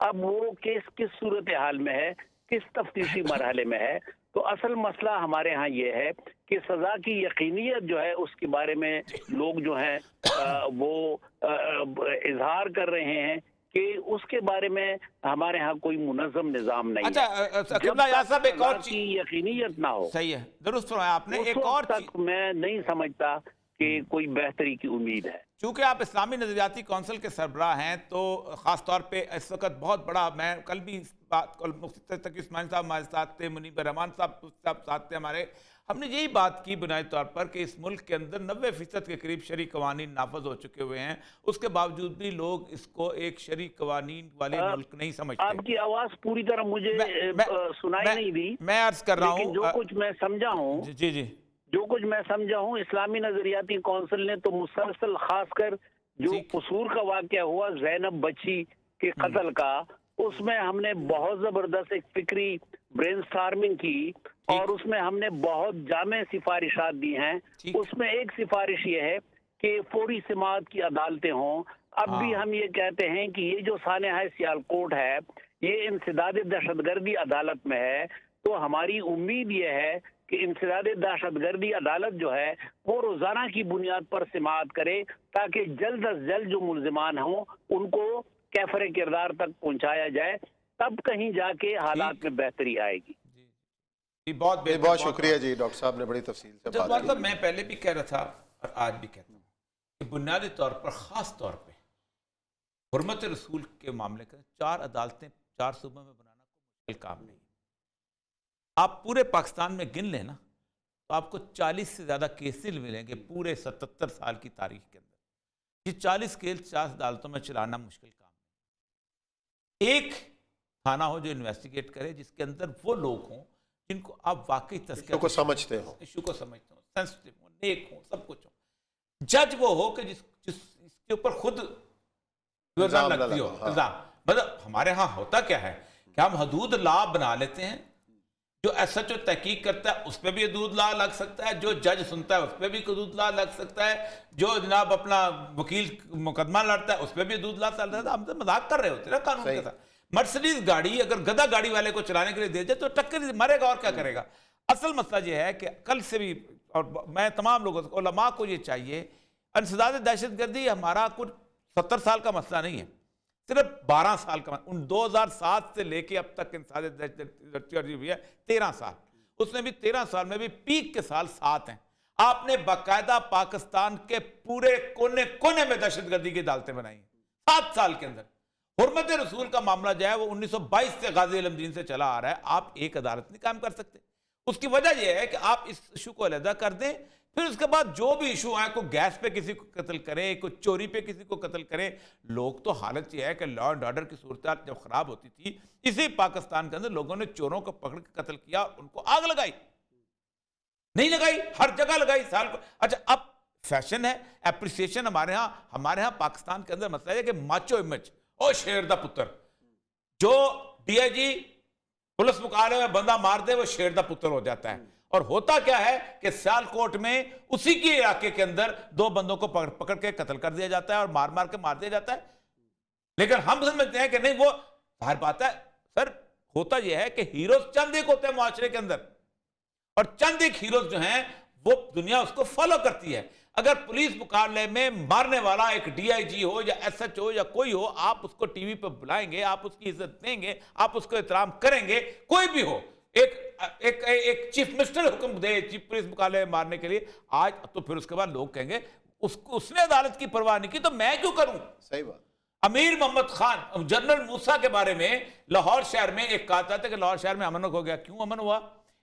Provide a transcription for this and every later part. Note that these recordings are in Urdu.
اب وہ کیس کس صورتحال میں ہے، کس تفتیشی مرحلے میں ہے. تو اصل مسئلہ ہمارے ہاں یہ ہے کہ سزا کی یقینیت جو ہے اس کے بارے میں لوگ جو ہیں وہ اظہار کر رہے ہیں کہ اس کے بارے میں ہمارے ہاں کوئی منظم نظام نہیں ہے. اچھا جب قبلہ یا صاحب ایک سزا اور کی چیز یقینیت نہ ہو، صحیح ہے، درست فرمایا آپ نے. اس ایک وقت اور تک میں نہیں سمجھتا کہ کوئی بہتری کی امید ہے. چونکہ آپ اسلامی نظریاتی کونسل کے سربراہ ہیں تو خاص طور پہ اس وقت بہت بڑا، میں کل بھی اس بات کل مفتی تقی اسماعیل صاحب ہمارے ساتھ تھے، منیب الرحمان صاحب ساتھ تھے ہمارے، ہم نے یہی بات کی بنیادی طور پر کہ اس ملک کے اندر 90% کے قریب شرعی قوانین نافذ ہو چکے ہوئے ہیں، اس کے باوجود بھی لوگ اس کو ایک شرعی قوانین والے ملک نہیں سمجھتے. آپ کی آواز پوری طرح مجھے سنائی نہیں دی، میں عرض کر رہا لیکن ہوں جو کچھ میں سمجھا ہوں، جی جو کچھ میں سمجھا ہوں، اسلامی نظریاتی کونسل نے تو مسلسل خاص کر جو قصور کا واقعہ ہوا زینب بچی کے قتل کا، اس میں ہم نے بہت زبردست ایک فکری برین سٹارمنگ کی اور اس میں ہم نے بہت جامع سفارشات دی ہیں. اس میں ایک سفارش یہ ہے کہ فوری سماعت کی عدالتیں ہوں. اب بھی ہم یہ کہتے ہیں کہ یہ جو سانحہ سیالکوٹ ہے یہ انسداد دہشت گردی عدالت میں ہے، تو ہماری امید یہ ہے کہ انسداد دہشت گردی عدالت جو ہے وہ روزانہ کی بنیاد پر سماعت کرے تاکہ جلد از جلد جو ملزمان ہوں ان کو کیفر کردار تک پہنچایا جائے، تب کہیں جا کے حالات میں بہتری آئے گی. بہت شکریہ جی ڈاکٹر صاحب نے بڑی تفصیل سے بات کی. میں پہلے بھی کہہ رہا تھا اور آج بھی کہتا ہوں کہ بنیادی طور پر خاص طور پہ حرمت رسول کے معاملے کا 4 عدالتیں 4 صوبوں میں بنانا کوئی مشکل کام نہیں. آپ پورے پاکستان میں گن لیں نا تو آپ کو 40 سے زیادہ کیسز ملیں گے پورے 77 سال کی تاریخ کے اندر. یہ 40 کیس 4 عدالتوں میں چلانا مشکل کام ہے. ایک تھانہ ہو جو انویسٹیگیٹ کرے جس کے اندر وہ لوگ ہوں جن کو آپ واقعی تذکرہ کو سمجھتے ہو، ایشو کو سمجھتے ہو، سینسٹیو ہو، نیک ہو، سب کچھ ہو. جج وہ ہو کہ جس اس کے اوپر خود لگتی ہو الزام. مطلب ہمارے ہاں ہوتا کیا ہے کہ ہم حدود لا بنا لیتے ہیں، جو ایس ایچ او تحقیق کرتا ہے اس پہ بھی حدود لا لگ سکتا ہے، جو جج سنتا ہے اس پہ بھی حدود لا لگ سکتا ہے، جو جناب اپنا وکیل مقدمہ لڑتا ہے اس پہ بھی حدود لا لگ سکتا ہے. ہم تو مذاق کر رہے ہوتے ہیں نا قانون کے ساتھ. مرسڈیز گاڑی اگر گدھا گاڑی والے کو چلانے کے لیے دے جائے تو ٹکر مرے گا اور کیا کرے گا. اصل مسئلہ یہ ہے کہ کل سے بھی، اور میں تمام لوگوں کو، علماء کو یہ چاہیے، انسداد دہشت گردی ہمارا کچھ 70 سال کا مسئلہ نہیں ہے، صرف 12 سال کا. ان 2007 سے لے کے اب تک انسداد دہشت گردی ہوئی ہے 13 سال. اس میں بھی 13 سال میں بھی پیک کے سال 7 ہیں. آپ نے باقاعدہ پاکستان کے پورے کونے کونے میں دہشت گردی کی عدالتیں بنائی ہیں 7 سال کے اندر. حرمت رسول کا معاملہ جو ہے وہ 1922 سے غازی علم دین سے چلا آ رہا ہے. آپ ایک عدالت نہیں کام کر سکتے. اس کی وجہ یہ ہے کہ آپ اس ایشو کو علیحدہ کر دیں، پھر اس کے بعد جو بھی ایشو آئے، کوئی گیس پہ کسی کو قتل کرے، کوئی چوری پہ کسی کو قتل کرے. لوگ تو حالت یہ ہے کہ لا اینڈ آرڈر کی صورتحال جب خراب ہوتی تھی اسی پاکستان کے اندر لوگوں نے چوروں کو پکڑ کے قتل کیا اور ان کو آگ لگائی. نہیں لگائی، ہر جگہ لگائی سال کو. اچھا اب فیشن ہے، اپریسیشن ہمارے ہاں پاکستان کے اندر مسئلہ ہے کہ ماچو امیج، او شیر دا پتر، جو ڈی آئی جی پولیس مقابلے میں بندہ مار دے وہ شیر دا پتر ہو جاتا ہے. اور ہوتا کیا ہے کہ سیالکوٹ میں اسی کے علاقے کے اندر 2 بندوں کو پکڑ کے قتل کر دیا جاتا ہے اور مار کے مار دیا جاتا ہے. لیکن ہم سمجھتے ہیں کہ نہیں، وہ ظاہر بات ہے سر، ہوتا یہ ہے کہ ہیروز چند ایک ہوتے ہیں معاشرے کے اندر، اور چند ایک ہیروز جو ہیں وہ دنیا اس کو فالو کرتی ہے. اگر پولیس مقابلے میں مارنے والا ایک ڈی آئی جی ہو یا ایس ایچ او یا کوئی ہو، آپ اس کو ٹی وی پہ بلائیں گے، آپ اس کی عزت دیں گے، آپ اس کو احترام کریں گے. کوئی بھی ہو، ایک چیف منسٹر حکم دے چیف پولیس مقابلے میں مارنے کے لیے آج، تو پھر اس کے بعد لوگ کہیں گے اس نے عدالت کی پرواہ نہیں کی تو میں کیوں کروں. صحیح بات. امیر محمد خان، جنرل موسیٰ کے بارے میں لاہور شہر میں ایک کہا تھا کہ لاہور شہر میں امن ہو گیا. کیوں امن ہوا؟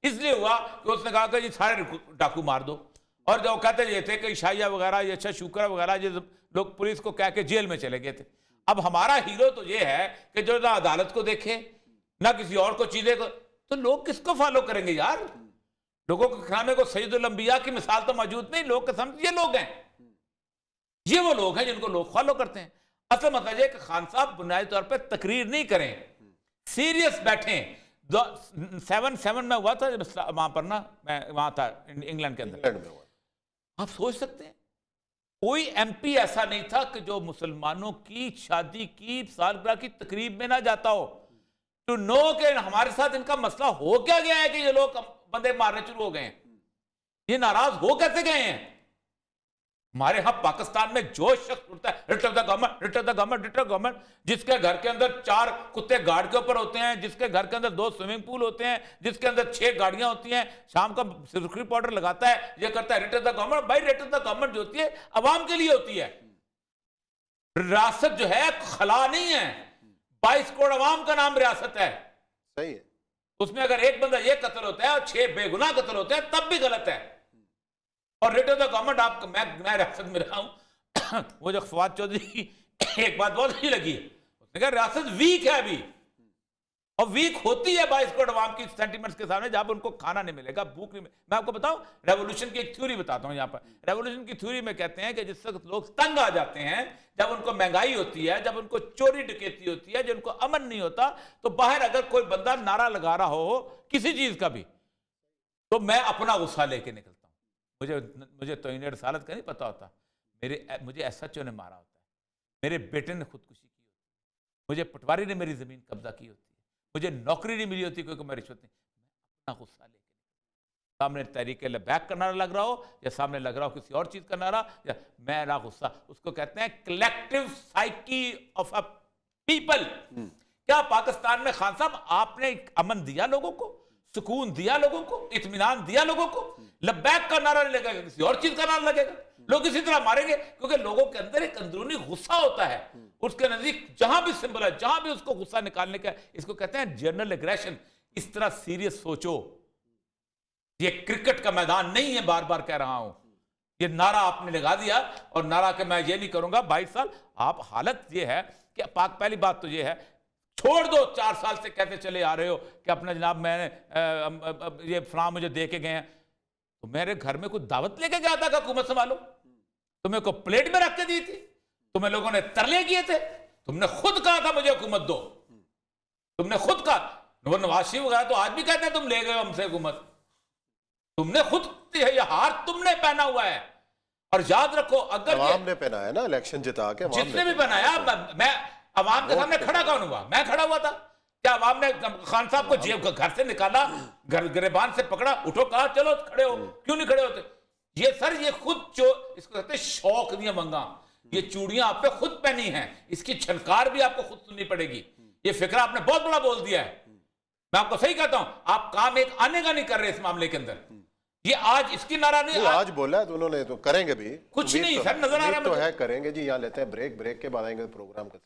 اس لیے ہوا کہ اس نے کہا کہ جی سارے ڈاکو مار دو. اور جو کہتے یہ تھے کہ عشائیہ وغیرہ، یہ اچھا شکرہ وغیرہ، یہ لوگ پولیس کو کہہ کے جیل میں چلے گئے تھے. اب ہمارا ہیرو تو یہ ہے کہ جو نہ عدالت کو دیکھے نہ کسی اور کو چیزیں کو، تو لوگ کس کو فالو کریں گے یار؟ لوگوں کے خیمے کو سید الانبیاء کی مثال تو موجود نہیں. لوگ کے سمجھ یہ لوگ ہیں، یہ وہ لوگ ہیں جن کو لوگ فالو کرتے ہیں. اصل مطلب یہ کہ خان صاحب بنیادی طور پہ تقریر نہیں کریں، سیریس بیٹھیں. 7/7 میں ہوا تھا وہاں پر نا، میں وہاں تھا انگلینڈ کے اندر. آپ سوچ سکتے ہیں کوئی ایم پی ایسا نہیں تھا کہ جو مسلمانوں کی شادی کی سالگرہ کی تقریب میں نہ جاتا ہو، تو نو کہ ہمارے ساتھ ان کا مسئلہ ہو کیا گیا ہے کہ یہ لوگ بندے مارنے شروع ہو گئے ہیں، یہ ناراض ہو کیسے گئے ہیں؟ ہمارے ہاں پاکستان میں جو شخص اٹھتا ہے rate of the government, rate of the government, rate of government, جس کے گھر کے اندر 4 کتے گارڈ کے اوپر ہوتے ہیں، جس کے گھر کے اندر 2 سوئمنگ پول ہوتے ہیں، جس کے اندر 6 گاڑیاں ہوتی ہیں، شام کا سرخی پاؤڈر لگاتا ہے، یہ کرتا ہے ریٹ آف دا گورنمنٹ۔ بھائی ریٹ آف دا گورنمنٹ جو ہوتی ہے عوام کے لیے ہوتی ہے، ریاست جو ہے خلا نہیں ہے، 22 کروڑ عوام کا نام ریاست ہے، صحیح ہے، اس میں اگر ایک بندہ یہ قتل ہوتا ہے اور 6 بے گناہ قتل ہوتے ہیں تب بھی غلط ہے۔ اور ریٹ آف دا گورنمنٹ آپ میں ریاست میں رہا ہوں، وہ جو فواد چودھری کی ایک بات بہت اچھی لگی، اس نے کہا ریاست ویک ہے ابھی، اور ویک ہوتی ہے 22 کروڑ عوام کی سینٹیمنٹس کے سامنے جب ان کو کھانا نہیں ملے گا، بھوک نہیں ملے۔ میں آپ کو بتاؤں ریولوشن کی ایک تھیوری بتاتا ہوں یہاں پر، ریولوشن کی تھیوری میں کہتے ہیں کہ جس وقت لوگ تنگ آ جاتے ہیں، جب ان کو مہنگائی ہوتی ہے، جب ان کو چوری ڈکیتی ہوتی ہے، جب ان کو امن نہیں ہوتا، تو باہر اگر کوئی بندہ نعرہ لگا رہا ہو کسی چیز کا بھی، تو میں اپنا غصہ لے کے نکلتا ہوں۔ مجھے توہین رسالت کا نہیں پتا ہوتا، مجھے ایس ایچ او نے مارا ہوتا ہے، میرے بیٹے نے خودکشی کی ہوتی ہے، مجھے پٹواری نے میری زمین قبضہ کی ہوتی ہے، مجھے نوکری نہیں ملی ہوتی کیونکہ میں رشوت نہیں، میں اپنا غصہ لے کے سامنے تحریک لبیک کا نعرہ لگ رہا ہو یا سامنے لگ رہا ہو کسی اور چیز کا نعرہ، یا میرا غصہ، اس کو کہتے ہیں collective psyche of a people. کیا پاکستان میں خان صاحب آپ نے امن دیا لوگوں کو، سکون دیا لوگوں کو، اطمینان دیا لوگوں کو؟ لبیک کا نعرہ نہیں لگے گا، کسی اور چیز کا نعرہ لگے گا، لوگ اسی طرح ماریں گے، کیونکہ لوگوں کے اندر ایک اندرونی غصہ ہوتا ہے، اس کے نزدیک جہاں بھی سمبل ہے، جہاں بھی اس کو غصہ نکالنے کا، اس کو کہتے ہیں جنرل ایگریشن۔ اس طرح سیریس سوچو، یہ کرکٹ کا میدان نہیں ہے، بار بار کہہ رہا ہوں، یہ نعرہ آپ نے لگا دیا، اور نعرہ کہ میں یہ نہیں کروں گا 22 سال، آپ حالت یہ ہے کہ پاک، پہلی بات تو یہ ہے چھوڑ دو، 4 سال سے کہتے چلے آ رہے ہو کہ اپنا جناب میں نے یہ فلاں مجھے دے کے گئے ہیں، تو میرے گھر میں کوئی دعوت لے کے گیا تھا کہ حکومت سنبھالو؟ تمہیں کو پلیٹ میں رکھ کے دی تھی؟ تمہیں لوگوں نے ترلے کیے تھے؟ تم نے خود کہا تھا مجھے حکومت دو، تم نے خود کہا۔ وہ نواز شریف وغیرہ تو آج بھی کہتے ہیں تم لے گئے ہم سے حکومت، تم نے خود یہ ہار تم نے پہنا ہوا ہے۔ اور یاد رکھو اگر عوام نے پہنا ہے نا، الیکشن جتا کے جس نے بھی پہنایا، میں عوام کے سامنے کھڑا کون ہوا؟ میں کھڑا ہوا تھا۔ کیا عوام نے خان صاحب کو جیب گھر سے نکالا، گریبان سے پکڑا، اٹھو، کہا چلو کھڑے ہو؟ کیوں نہیں کھڑے ہوتے؟ یہ سر یہ خود اس کو کہتے ہیں شوق دیا منگا، یہ چوڑیاں آپ پہ خود پہنی ہیں، اس کی چھنکار بھی آپ کو خود سننی پڑے گی۔ یہ فکرہ آپ نے بہت بڑا بول دیا ہے، میں آپ کو صحیح کہتا ہوں، آپ کام ایک آنے کا نہیں کر رہے اس معاملے کے اندر۔ یہ آج اس کی نعرہ نہیں، آج بولا ہے تو انہوں نے، تو کریں گے بھی کچھ نہیں سر، نظر آ رہا ہے کریں گے جی۔ یہاں لیتے ہیں بریک کے بعد آئیں گے پروگرام کا